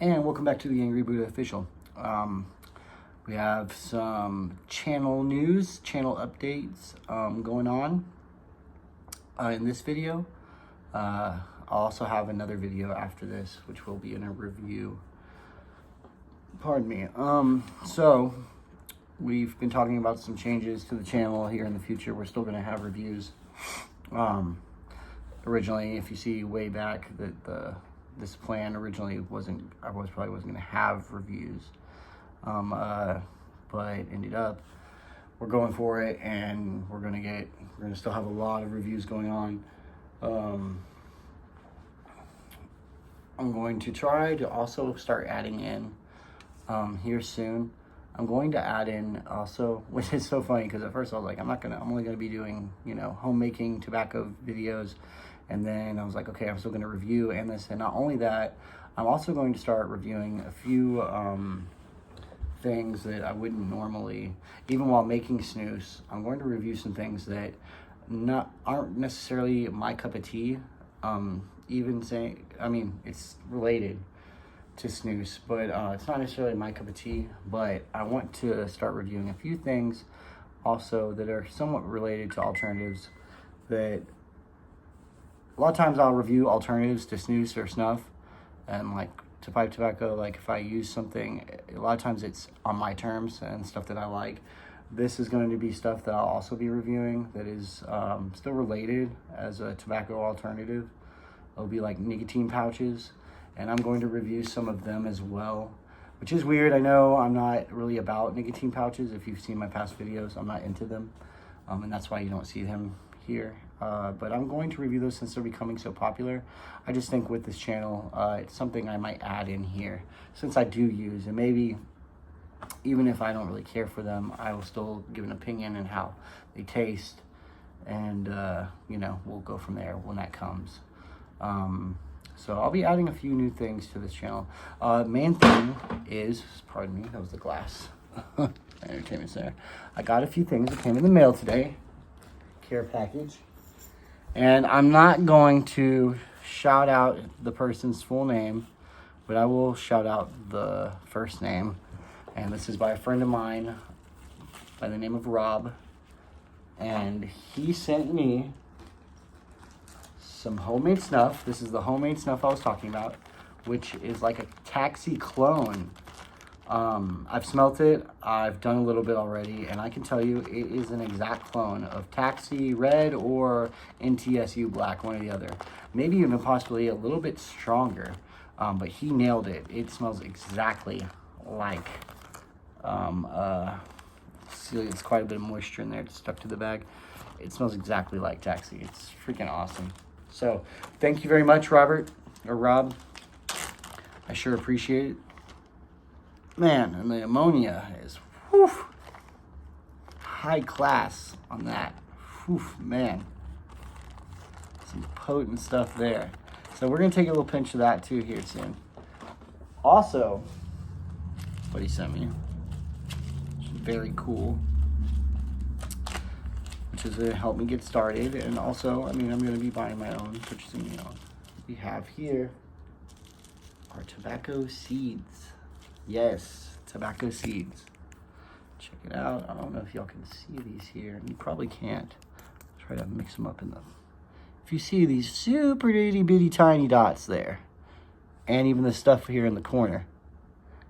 And welcome back to the Angry Buddha Official. We have some channel news, channel updates going on in this video. I'll also have another video after this, which will be in a review. Pardon me. So we've been talking about some changes to the channel here in the future. We're still going to have reviews. Originally, if you see way back, that this plan originally probably wasn't going to have reviews, but ended up we're going for it, and we're going to still have a lot of reviews going on. I'm going to try to also start adding in here soon. I'm going to add in also, which is so funny because at first I was like, I'm only gonna be doing, homemaking tobacco videos. And then I was like, okay, I'm still gonna review and this. And not only that, I'm also going to start reviewing a few things that I wouldn't normally, even while making snus. I'm going to review some things that aren't necessarily my cup of tea. It's related to snus, but it's not necessarily my cup of tea. But I want to start reviewing a few things also that are somewhat related to alternatives. That a lot of times I'll review alternatives to snus or snuff, and like to pipe tobacco. Like if I use something, a lot of times it's on my terms and stuff that I like. This is going to be stuff that I'll also be reviewing that is still related as a tobacco alternative. It'll be like nicotine pouches, and I'm going to review some of them as well, which is weird. I know I'm not really about nicotine pouches. If you've seen my past videos, I'm not into them, and that's why you don't see them here. But I'm going to review those since they're becoming so popular. I just think with this channel, it's something I might add in here since I do use, and maybe even if I don't really care for them, I will still give an opinion on how they taste, and we'll go from there when that comes. So I'll be adding a few new things to this channel. Main thing is, pardon me, that was the glass. Entertainment center. I got a few things that came in the mail today. Care package. And I'm not going to shout out the person's full name, but I will shout out the first name. And this is by a friend of mine by the name of Rob. And he sent me some homemade snuff. This is the homemade snuff I was talking about, which is like a taxi clone. I've smelt it. I've done a little bit already, and I can tell you it is an exact clone of Taxi Red or NTSU Black, one or the other. Maybe even possibly a little bit stronger, but he nailed it. It smells exactly like, see, it's quite a bit of moisture in there. It's stuck to the bag. It smells exactly like Taxi. It's freaking awesome. So thank you very much, Rob. I sure appreciate it. Man, and the ammonia is high class on that. Man, some potent stuff there. So we're gonna take a little pinch of that too here soon. Also, what he sent me, which is very cool, which is gonna help me get started. And also, I'm gonna be buying my own, purchasing my own. We have here our tobacco seeds. Yes, tobacco seeds. Check it out. I don't know if y'all can see these here. You probably can't. Try to mix them up in them. If you see these super itty bitty tiny dots there, and even the stuff here in the corner.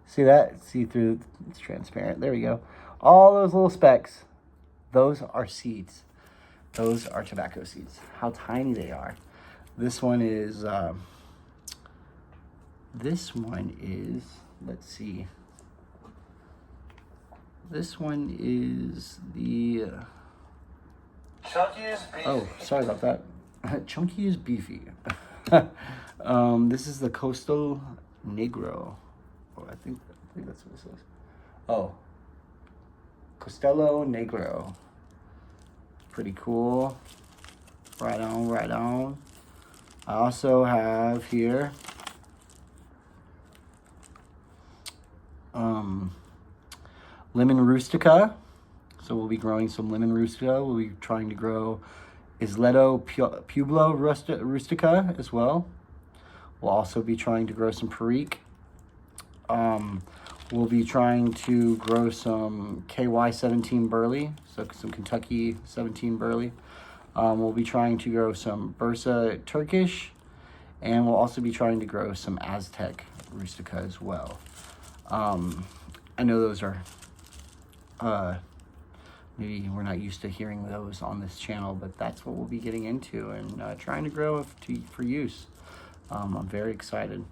See that? See through, it's transparent. There we go. All those little specks, those are seeds. Those are tobacco seeds. How tiny they are. This one is, let's see. This one is the... Chunky is beefy. Oh, sorry about that. Chunky is beefy. This is the Coastal Negro. Oh, I think that's what this is. Oh. Costello Negro. Pretty cool. Right on. I also have here lemon rustica. So we'll be growing some lemon rustica. We'll be trying to grow Isletto Pueblo rustica as well. We'll also be trying to grow some Perique. We'll be trying to grow some KY 17 burley, so some Kentucky 17 burley. We'll be trying to grow some Bursa Turkish, and we'll also be trying to grow some Aztec Rustica as well. I know those are, maybe we're not used to hearing those on this channel, but that's what we'll be getting into and trying to grow for use. I'm very excited.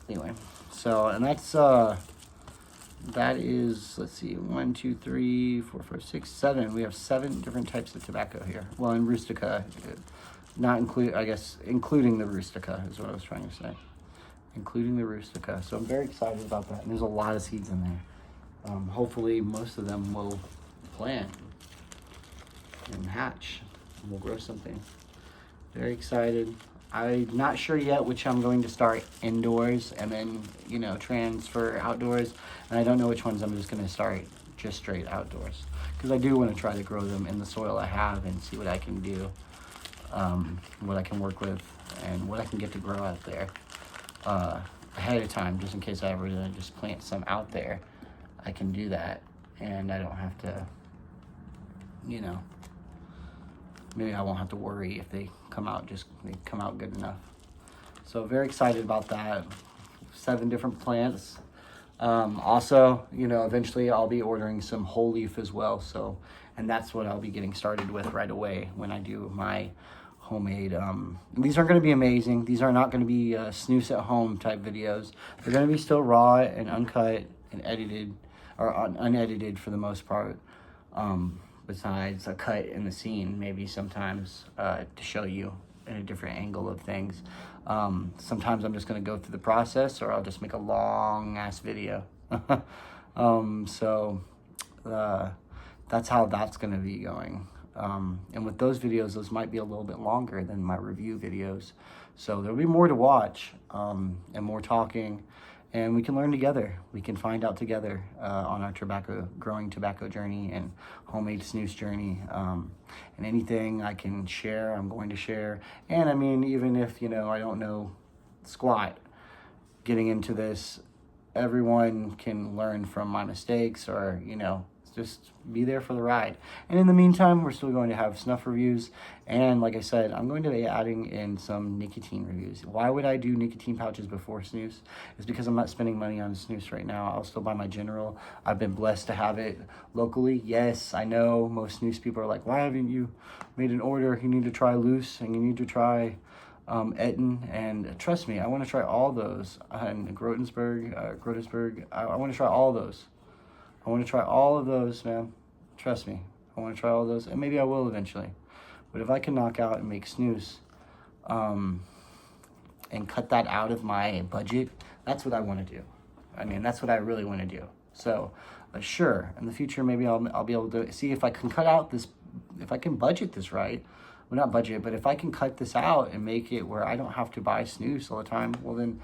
Anyway, so, and that's, that is, let's see, 1, 2, 3, 4, 5, 6, 7. We have 7 different types of tobacco here. Well, in Rustica, not include, I guess, including the Rustica is what I was trying to say. Including the Rustica. So I'm very excited about that. And there's a lot of seeds in there. Hopefully most of them will plant and hatch. And we'll grow something. Very excited. I'm not sure yet which I'm going to start indoors and then, you know, transfer outdoors. And I don't know which ones I'm just going to start just straight outdoors. Because I do want to try to grow them in the soil I have and see what I can do. What I can work with and what I can get to grow out there ahead of time, just in case I ever just plant some out there. I can do that and I don't have to, you know, maybe I won't have to worry if they come out good enough. So very excited about that. 7 different plants. Also, you know, eventually I'll be ordering some whole leaf as well. So, and that's what I'll be getting started with right away when I do my homemade. These aren't going to be amazing. These are not going to be snooze at home type videos. They're going to be still raw and uncut and edited, or unedited for the most part. Besides a cut in the scene, maybe sometimes to show you in a different angle of things. Sometimes I'm just going to go through the process, or I'll just make a long ass video. So that's how that's going to be going. And with those videos, those might be a little bit longer than my review videos. So there'll be more to watch, and more talking, and we can learn together. We can find out together on our growing tobacco journey and homemade snus journey. And anything I can share, I'm going to share. And I mean, even if, you know, I don't know squat, getting into this, everyone can learn from my mistakes, or, you know, just be there for the ride. And in the meantime, we're still going to have snuff reviews. And like I said, I'm going to be adding in some nicotine reviews. Why would I do nicotine pouches before snus? It's because I'm not spending money on snus right now. I'll still buy my General. I've been blessed to have it locally. Yes, I know most snus people are like, why haven't you made an order? You need to try Loose and you need to try Etten, and trust me, I want to try all those. And Grotensburg, I want to try all those. I want to try all of those, man. Trust me. I want to try all those, and maybe I will eventually. But if I can knock out and make snus, and cut that out of my budget, that's what I want to do. I mean, that's what I really want to do. So, sure, in the future, maybe I'll be able to see if I can cut out this, if I can budget this right. Well, not budget, but if I can cut this out and make it where I don't have to buy snus all the time, well then,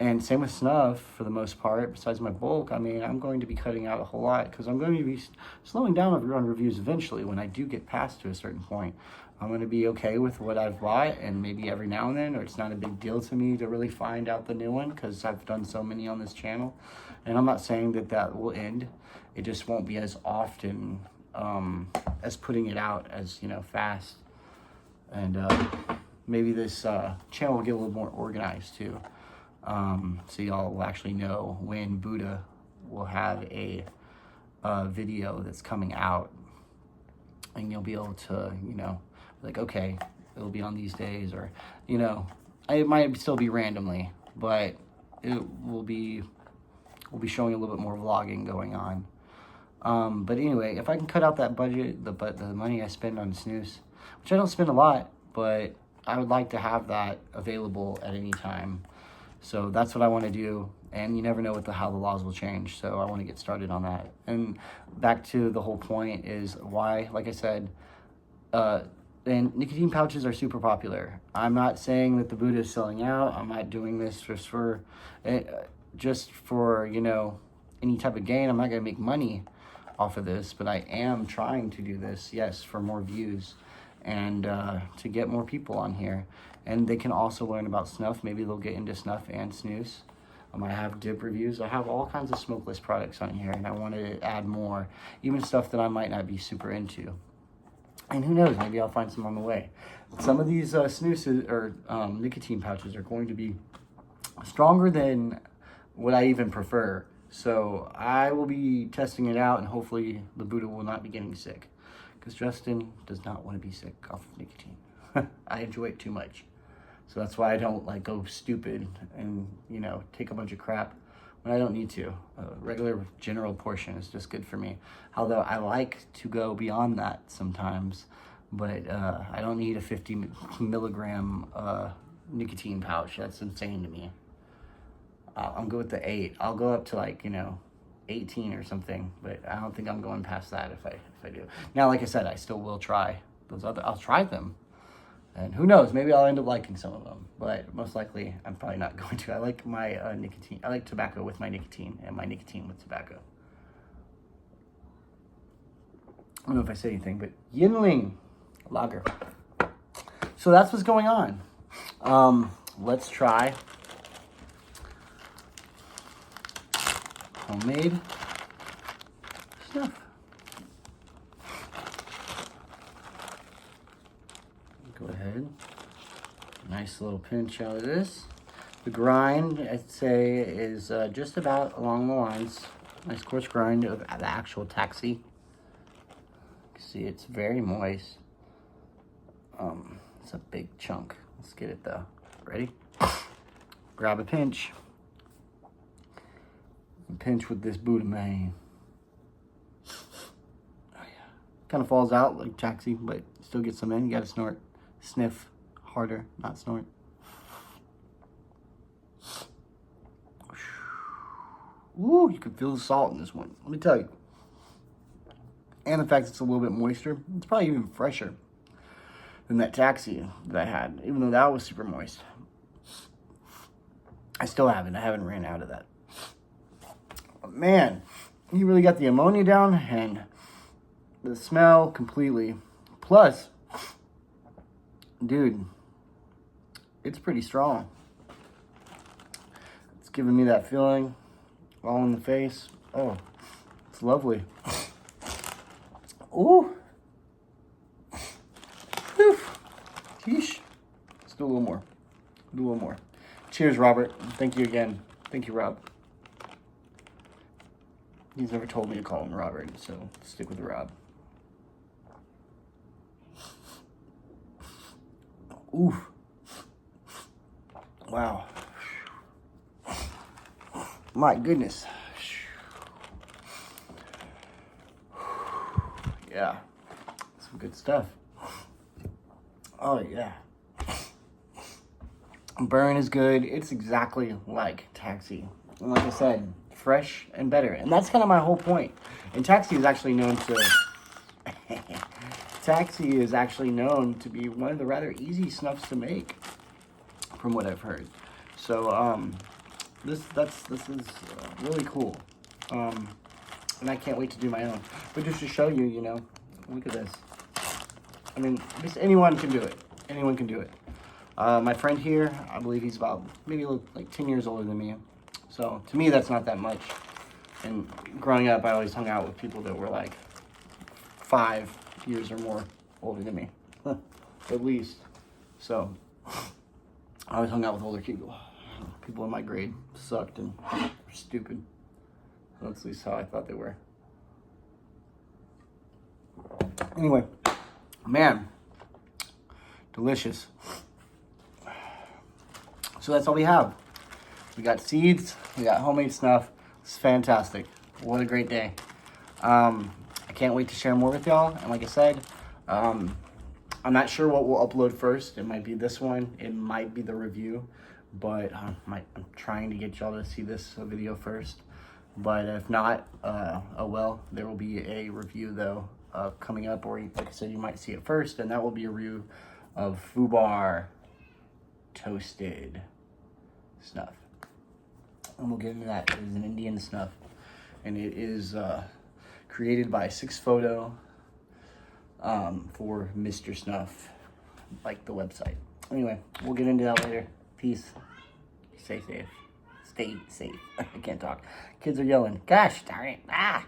and same with snuff for the most part, besides my bulk, I mean, I'm going to be cutting out a whole lot because I'm going to be slowing down on reviews eventually when I do get past to a certain point. I'm going to be okay with what I've bought, and maybe every now and then, or it's not a big deal to me to really find out the new one because I've done so many on this channel. And I'm not saying that that will end. It just won't be as often as putting it out as, you know, fast. And maybe this channel will get a little more organized too. So y'all will actually know when Buddha will have a video that's coming out, and you'll be able to, you know, like, okay, it'll be on these days, or, you know, it might still be randomly, but we'll be showing a little bit more vlogging going on. But anyway, if I can cut out that budget, the money I spend on snus, which I don't spend a lot, but I would like to have that available at any time. So that's what I want to do, and you never know how the laws will change, so I want to get started on that. And back to the whole point is why, like I said, and nicotine pouches are super popular. I'm not saying that the Buddha is selling out. I'm not doing this just for, you know, any type of gain. I'm not going to make money off of this, but I am trying to do this, yes, for more views and to get more people on here. And they can also learn about snuff. Maybe they'll get into snuff and snus. I have dip reviews. I have all kinds of smokeless products on here, and I wanted to add more, even stuff that I might not be super into. And who knows, maybe I'll find some on the way. Some of these snoozes or nicotine pouches are going to be stronger than what I even prefer. So I will be testing it out, and hopefully the Buddha will not be getting sick, because Justin does not want to be sick off of nicotine. I enjoy it too much. So that's why I don't like go stupid and, you know, take a bunch of crap when I don't need to. A regular general portion is just good for me. Although I like to go beyond that sometimes, but I don't need a 50 milligram nicotine pouch. That's insane to me. I'll go with the 8. I'll go up to like, you know, 18 or something, but I don't think I'm going past that if I do. Now, like I said, I still will try those other. I'll try them. And who knows, maybe I'll end up liking some of them, but most likely I'm probably not going to. I like my nicotine. I like tobacco with my nicotine, and my nicotine with tobacco. I don't know if I say anything, but Yinling Lager. So that's what's going on. Let's try Homemade Snuff. Go ahead. Nice little pinch out of this. The grind, I'd say, is just about along the lines. Nice coarse grind of the actual taxi. You can see it's very moist. It's a big chunk. Let's get it though. Ready? Grab a pinch. And pinch with this Buddha man. Oh yeah. Kind of falls out like taxi, but still get some in. You gotta snort. Sniff harder, not snort. Ooh, you can feel the salt in this one. Let me tell you. And the fact it's a little bit moister, it's probably even fresher than that taxi that I had, even though that was super moist. I haven't ran out of that. But man, you really got the ammonia down and the smell completely. Plus, dude, it's pretty strong. It's giving me that feeling all in the face. Oh, it's lovely. Ooh. Whew. Sheesh. Let's do a little more. Do a little more. Cheers, Robert. Thank you again. Thank you, Rob. He's never told me to call him Robert, so stick with Rob. Ooh. Wow. My goodness. Yeah. Some good stuff. Oh, yeah. Burn is good. It's exactly like Taxi. And like I said, fresh and better. And that's kind of my whole point. And Taxi is actually known to... Taxi is actually known to be one of the rather easy snuffs to make, from what I've heard. So, this is really cool. And I can't wait to do my own. But just to show you, you know, look at this. I mean, just anyone can do it. Anyone can do it. My friend here, I believe he's about maybe like 10 years older than me. So to me, that's not that much. And growing up, I always hung out with people that were like 5 years or more older than me, at least. So I always hung out with older people. People in my grade sucked and were stupid. That's at least how I thought they were. Anyway, man, delicious. So that's all we have. We got seeds, we got homemade snuff. It's fantastic. What a great day. I can't wait to share more with y'all. And like I said, I'm not sure what we'll upload first. It might be this one. It might be the review. But I'm trying to get y'all to see this video first. But if not, oh well, there will be a review though coming up, or like I said, you might see it first, and that will be a review of Fubar Toasted Snuff. And we'll get into that. It is an Indian snuff, and it is created by 6photo for Mr. Snuff, like the website. Anyway, we'll get into that later. Peace. Stay safe. stay safe. I can't talk. Kids are yelling. Gosh darn it. Ah.